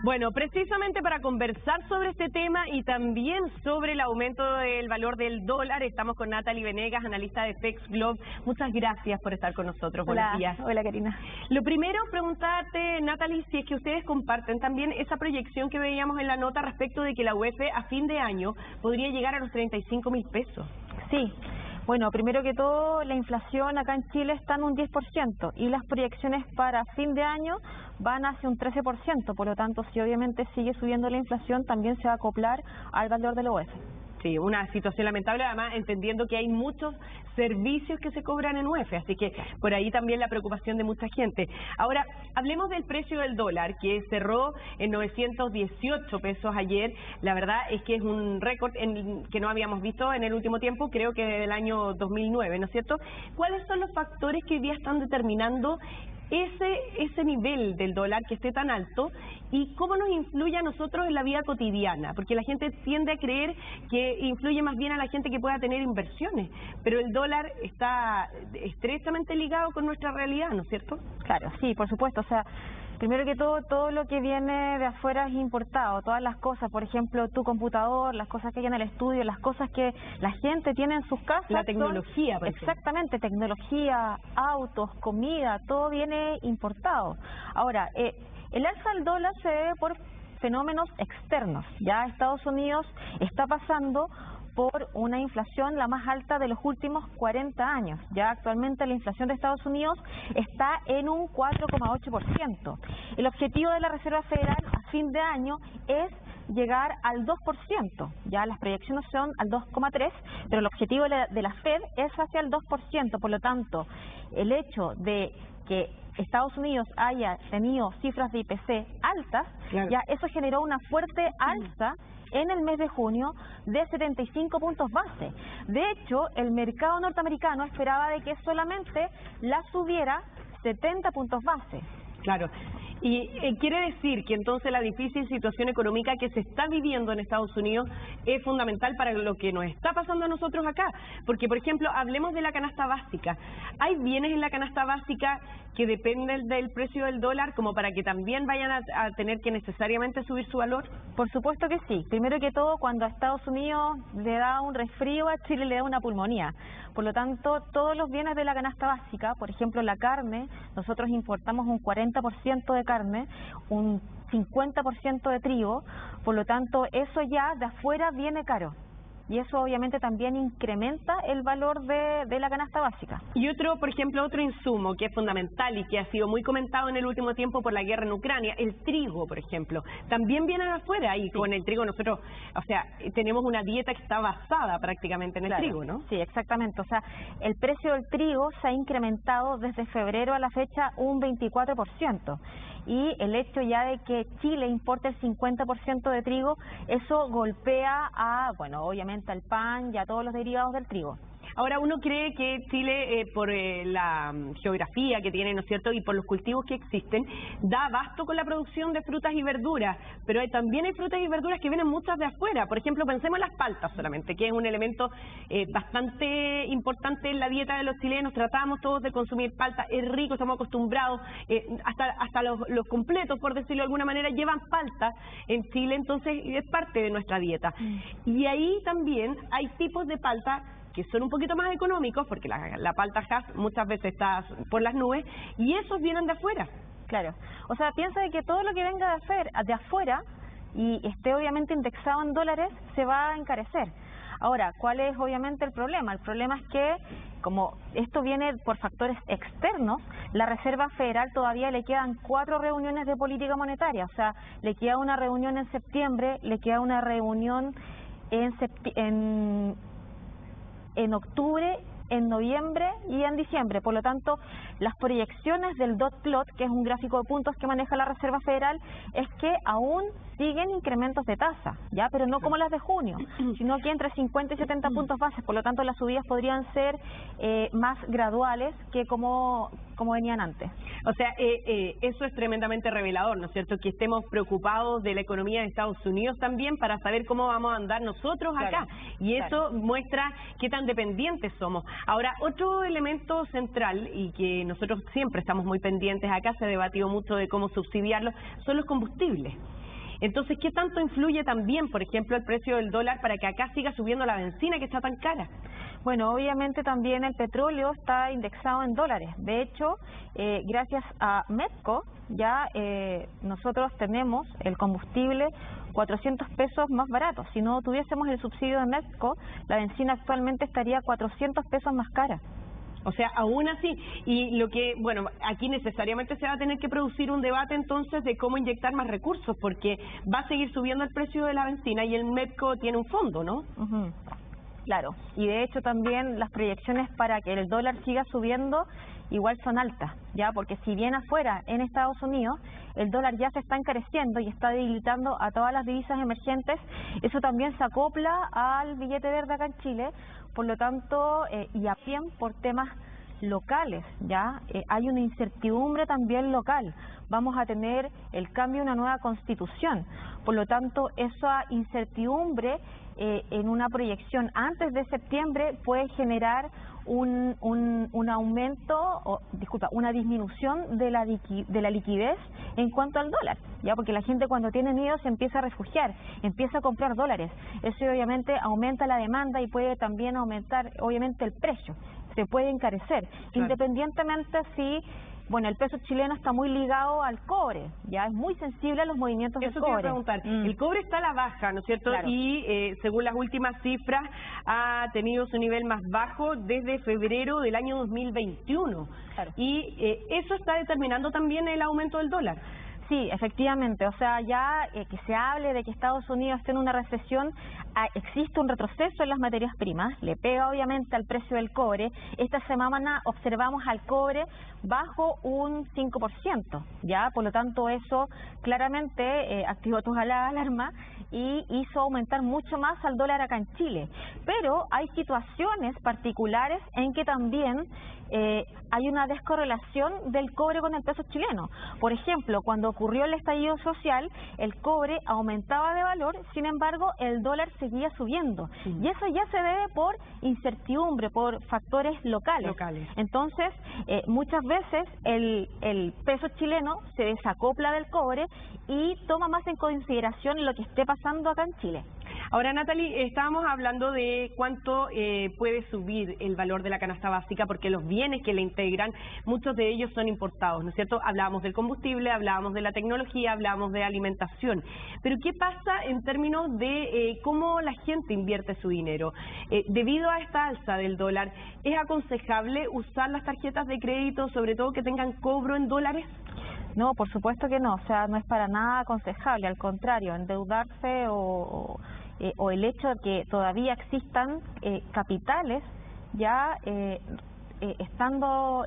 Bueno, precisamente para conversar sobre este tema y también sobre el aumento del valor del dólar, estamos con Natalie Venegas, analista de FX Globe. Muchas gracias por estar con nosotros. Hola, buenos días. Hola, Karina. Lo primero, preguntarte, Natalie, si es que ustedes comparten también esa proyección que veíamos en la nota respecto de que la UEF a fin de año podría llegar a los 35.000 pesos. Sí. Bueno, primero que todo, la inflación acá en Chile está en un 10% y las proyecciones para fin de año van hacia un 13%, por lo tanto, si obviamente sigue subiendo la inflación, también se va a acoplar al valor de la UEF. Sí, una situación lamentable, además entendiendo que hay muchos servicios que se cobran en UEF, así que por ahí también la preocupación de mucha gente. Ahora, hablemos del precio del dólar, que cerró en 918 pesos ayer. La verdad es que es un récord que no habíamos visto en el último tiempo, creo que desde el año 2009, ¿no es cierto? ¿Cuáles son los factores que hoy día están determinando ese nivel del dólar que esté tan alto y cómo nos influye a nosotros en la vida cotidiana? Porque la gente tiende a creer que influye más bien a la gente que pueda tener inversiones, pero el dólar está estrechamente ligado con nuestra realidad, ¿no es cierto? Claro, sí, por supuesto, o sea, primero que todo lo que viene de afuera es importado, todas las cosas, por ejemplo, tu computador, las cosas que hay en el estudio, las cosas que la gente tiene en sus casas. La tecnología, por ejemplo. Exactamente, tecnología, autos, comida, todo viene importado. Ahora, el alza del dólar se debe por fenómenos externos. Ya Estados Unidos está pasando por una inflación la más alta de los últimos 40 años. Ya actualmente la inflación de Estados Unidos está en un 4,8%. El objetivo de la Reserva Federal a fin de año es llegar al 2%. Ya las proyecciones son al 2,3%, pero el objetivo de la Fed es hacia el 2%. Por lo tanto, el hecho de que Estados Unidos haya tenido cifras de IPC altas, claro, ya eso generó una fuerte alza en el mes de junio de 75 puntos base. De hecho, el mercado norteamericano esperaba de que solamente la subiera 70 puntos base. Claro. Y quiere decir que entonces la difícil situación económica que se está viviendo en Estados Unidos es fundamental para lo que nos está pasando a nosotros acá. Porque, por ejemplo, hablemos de la canasta básica. ¿Hay bienes en la canasta básica que dependen del precio del dólar como para que también vayan a tener que necesariamente subir su valor? Por supuesto que sí. Primero que todo, cuando a Estados Unidos le da un resfrío, a Chile le da una pulmonía. Por lo tanto, todos los bienes de la canasta básica, por ejemplo la carne, nosotros importamos un 40% de carne, un 50% de trigo, por lo tanto eso ya de afuera viene caro. Y eso obviamente también incrementa el valor de la canasta básica. Y otro, por ejemplo, otro insumo que es fundamental y que ha sido muy comentado en el último tiempo por la guerra en Ucrania, el trigo, por ejemplo, también viene de afuera y sí, con el trigo nosotros, o sea, tenemos una dieta que está basada prácticamente en el trigo, ¿no? Sí, exactamente, o sea, el precio del trigo se ha incrementado desde febrero a la fecha un 24%. Y el hecho ya de que Chile importe el 50% de trigo, eso golpea a, bueno, obviamente al pan y a todos los derivados del trigo. Ahora, uno cree que Chile, por la geografía que tiene, ¿no es cierto?, y por los cultivos que existen, da abasto con la producción de frutas y verduras, pero también hay frutas y verduras que vienen muchas de afuera. Por ejemplo, pensemos en las paltas solamente, que es un elemento bastante importante en la dieta de los chilenos. Tratamos todos de consumir palta, es rico, estamos acostumbrados, hasta los completos, por decirlo de alguna manera, llevan palta en Chile, entonces es parte de nuestra dieta. Y ahí también hay tipos de palta que son un poquito más económicos, porque la palta Hass muchas veces está por las nubes, y esos vienen de afuera. Claro, o sea, piensa de que todo lo que venga de afuera y esté obviamente indexado en dólares, se va a encarecer. Ahora, ¿cuál es obviamente el problema? El problema es que, como esto viene por factores externos, la Reserva Federal todavía le quedan 4 reuniones de política monetaria, o sea, le queda una reunión en septiembre, le queda una reunión en octubre, en noviembre y en diciembre. Por lo tanto, las proyecciones del dot plot, que es un gráfico de puntos que maneja la Reserva Federal, es que aún siguen incrementos de tasa, ya, pero no como las de junio, sino que entre 50 y 70 puntos bases. Por lo tanto, las subidas podrían ser más graduales que como venían antes. O sea, eso es tremendamente revelador, ¿no es cierto? Que estemos preocupados de la economía de Estados Unidos también para saber cómo vamos a andar nosotros acá. Y eso muestra qué tan dependientes somos. Ahora, otro elemento central y que nosotros siempre estamos muy pendientes acá, se ha debatido mucho de cómo subsidiarlo, son los combustibles. Entonces, ¿qué tanto influye también, por ejemplo, el precio del dólar para que acá siga subiendo la bencina que está tan cara? Bueno, obviamente también el petróleo está indexado en dólares. De hecho, gracias a Medco, ya nosotros tenemos el combustible 400 pesos más barato. Si no tuviésemos el subsidio de Medco, la bencina actualmente estaría 400 pesos más cara. O sea, aún así, y lo que, bueno, aquí necesariamente se va a tener que producir un debate entonces de cómo inyectar más recursos, porque va a seguir subiendo el precio de la bencina y el Medco tiene un fondo, ¿no? Claro, y de hecho también las proyecciones para que el dólar siga subiendo igual son altas, ya, porque si bien afuera en Estados Unidos el dólar ya se está encareciendo y está debilitando a todas las divisas emergentes, eso también se acopla al billete verde acá en Chile, por lo tanto, y también por temas locales, ya hay una incertidumbre también local. Vamos a tener el cambio de una nueva constitución, por lo tanto esa incertidumbre en una proyección antes de septiembre puede generar un aumento, una disminución de la liquidez en cuanto al dólar, ya, porque la gente cuando tiene miedo se empieza a refugiar, empieza a comprar dólares, eso obviamente aumenta la demanda y puede también aumentar obviamente el precio, se puede encarecer, claro. Independientemente si, bueno, el peso chileno está muy ligado al cobre, ya es muy sensible a los movimientos del cobre. Eso te iba a preguntar, el cobre está a la baja, ¿no es cierto? Claro. Y según las últimas cifras ha tenido su nivel más bajo desde febrero del año 2021. Claro. Y eso está determinando también el aumento del dólar. Sí, efectivamente, o sea, ya que se hable de que Estados Unidos está en una recesión, existe un retroceso en las materias primas, le pega obviamente al precio del cobre. Esta semana observamos al cobre bajo un 5%, ya, por lo tanto eso claramente activó tus alarmas y hizo aumentar mucho más al dólar acá en Chile. Pero hay situaciones particulares en que también hay una descorrelación del cobre con el peso chileno. Por ejemplo, cuando ocurrió el estallido social, el cobre aumentaba de valor, sin embargo, el dólar seguía subiendo. Sí. Y eso ya se debe por incertidumbre, por factores locales. Entonces, muchas veces el peso chileno se desacopla del cobre y toma más en consideración lo que esté pasando acá en Chile. Ahora, Natalie, estábamos hablando de cuánto puede subir el valor de la canasta básica, porque los bienes que le integran, muchos de ellos son importados, ¿no es cierto? Hablábamos del combustible, hablábamos de la tecnología, hablábamos de alimentación. Pero, ¿qué pasa en términos de cómo la gente invierte su dinero? Debido a esta alza del dólar, ¿es aconsejable usar las tarjetas de crédito, sobre todo que tengan cobro en dólares? No, por supuesto que no, o sea, no es para nada aconsejable, al contrario, endeudarse o el hecho de que todavía existan capitales ya estando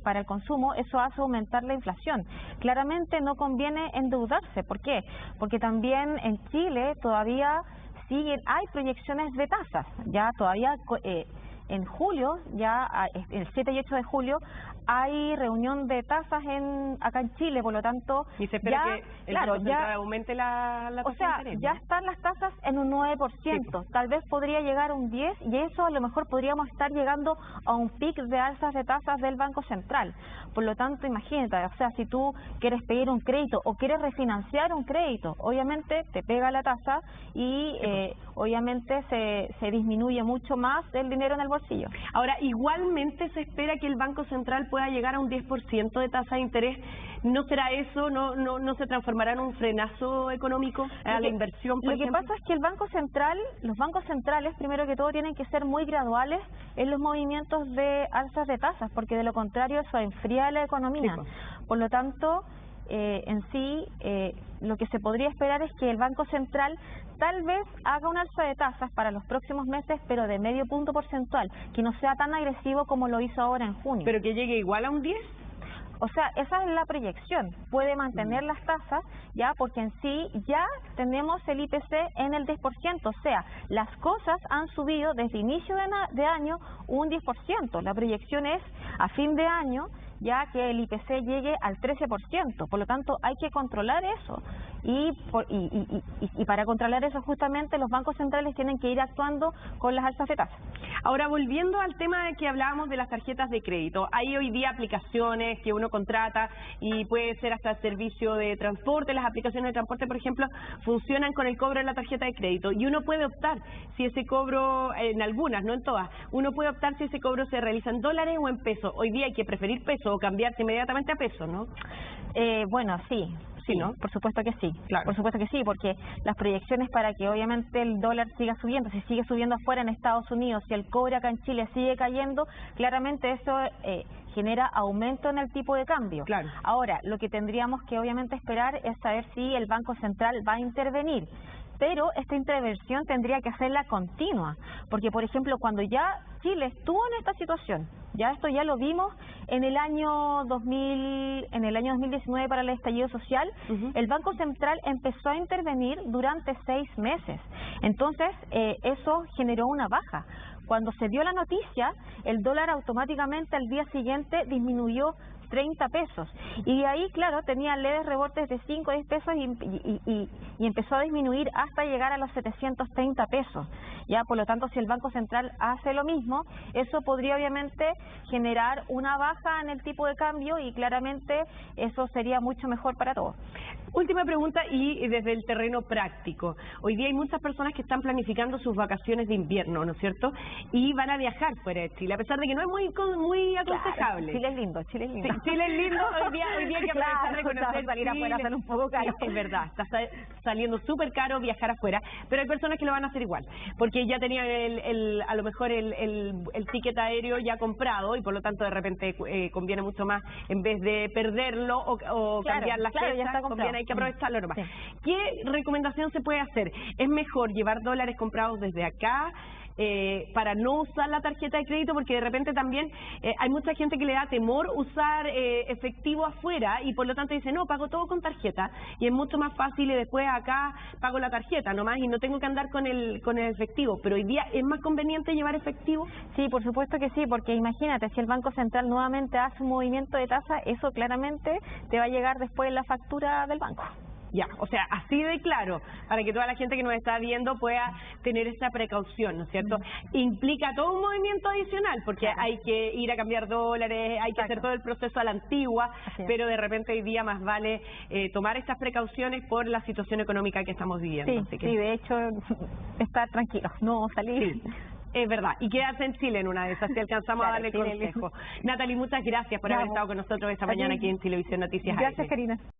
para el consumo, eso hace aumentar la inflación. Claramente no conviene endeudarse, ¿por qué? Porque también en Chile todavía hay proyecciones de tasas, ya todavía en julio, ya el 7 y 8 de julio, hay reunión de tasas acá en Chile, por lo tanto... Y se espera que el Banco Central aumente la tasa. O sea, ya están las tasas en un 9%, sí. Tal vez podría llegar a un 10%, y eso a lo mejor podríamos estar llegando a un pic de alzas de tasas del Banco Central. Por lo tanto, imagínate, o sea, si tú quieres pedir un crédito o quieres refinanciar un crédito, obviamente te pega la tasa y obviamente se disminuye mucho más el dinero en el bolsillo. Ahora, igualmente se espera que el Banco Central pueda llegar a un 10% de tasa de interés. ¿No será eso? ¿No se transformará en un frenazo económico a la inversión, por ejemplo? Lo que pasa es que los bancos centrales, primero que todo, tienen que ser muy graduales en los movimientos de alzas de tasas, porque de lo contrario eso enfría la economía. Sí, pues. Por lo tanto, en sí, lo que se podría esperar es que el Banco Central tal vez haga un alza de tasas para los próximos meses, pero de medio punto porcentual, que no sea tan agresivo como lo hizo ahora en junio. ¿Pero que llegue igual a un 10%? O sea, esa es la proyección, puede mantener las tasas, ya, porque en sí ya tenemos el IPC en el 10%, o sea, las cosas han subido desde inicio de año un 10%, la proyección es a fin de año ya que el IPC llegue al 13%, por lo tanto hay que controlar eso. Y para controlar eso justamente los bancos centrales tienen que ir actuando con las alzas de tasa. Ahora, volviendo al tema de que hablábamos de las tarjetas de crédito, hay hoy día aplicaciones que uno contrata y puede ser hasta el servicio de transporte. Las aplicaciones de transporte, por ejemplo, funcionan con el cobro de la tarjeta de crédito y uno puede optar si ese cobro, en algunas, no en todas, uno puede optar si ese cobro se realiza en dólares o en pesos. Hoy día hay que preferir peso o cambiarse inmediatamente a peso, ¿no? Bueno, sí. Sí, ¿no? Por supuesto que sí, claro. Por supuesto que sí, porque las proyecciones para que obviamente el dólar siga subiendo, si sigue subiendo afuera en Estados Unidos, si el cobre acá en Chile sigue cayendo, claramente eso genera aumento en el tipo de cambio. Claro. Ahora, lo que tendríamos que obviamente esperar es saber si el Banco Central va a intervenir. Pero esta intervención tendría que hacerla continua, porque por ejemplo cuando ya Chile estuvo en esta situación, ya esto ya lo vimos en el año 2019 para el estallido social, el Banco Central empezó a intervenir durante 6 meses, entonces eso generó una baja. Cuando se dio la noticia, el dólar automáticamente al día siguiente disminuyó 30 pesos. Y de ahí, claro, tenía leves rebortes de 5 o 10 pesos y empezó a disminuir hasta llegar a los 730 pesos. Ya, por lo tanto, si el Banco Central hace lo mismo, eso podría obviamente generar una baja en el tipo de cambio y claramente eso sería mucho mejor para todos. Última pregunta y desde el terreno práctico. Hoy día hay muchas personas que están planificando sus vacaciones de invierno, ¿no es cierto? Y van a viajar fuera de Chile, a pesar de que no es muy aconsejable. Claro, Chile es lindo, Chile es lindo. Sí, Chile es lindo, hoy día hay que aprovechar de conocer salir afuera a hacer un poco caro. Es verdad, está saliendo súper caro viajar afuera, pero hay personas que lo van a hacer igual, porque ya tenían a lo mejor el ticket aéreo ya comprado y por lo tanto de repente conviene mucho más en vez de perderlo o cambiar las fechas, conviene, hay que aprovecharlo nomás. Sí. ¿Qué recomendación se puede hacer? ¿Es mejor llevar dólares comprados desde acá para no usar la tarjeta de crédito? Porque de repente también hay mucha gente que le da temor usar efectivo afuera y por lo tanto dice, no, pago todo con tarjeta y es mucho más fácil y después acá pago la tarjeta nomás y no tengo que andar con el efectivo. Pero hoy día ¿es más conveniente llevar efectivo? Sí, por supuesto que sí, porque imagínate, si el Banco Central nuevamente hace un movimiento de tasa, eso claramente te va a llegar después en la factura del banco. Ya, o sea, así de claro, para que toda la gente que nos está viendo pueda tener esta precaución, ¿no es cierto? Implica todo un movimiento adicional, porque hay que ir a cambiar dólares, hay que hacer todo el proceso a la antigua, pero de repente hoy día más vale tomar estas precauciones por la situación económica que estamos viviendo. Sí, así que... sí, de hecho, estar tranquilos, no salir... Sí. Es verdad, y quedarse en Chile en una de esas, si alcanzamos a darle consejo. Natalie, muchas gracias por haber estado con nosotros esta mañana aquí en Chilevisión Noticias. Gracias, Karina.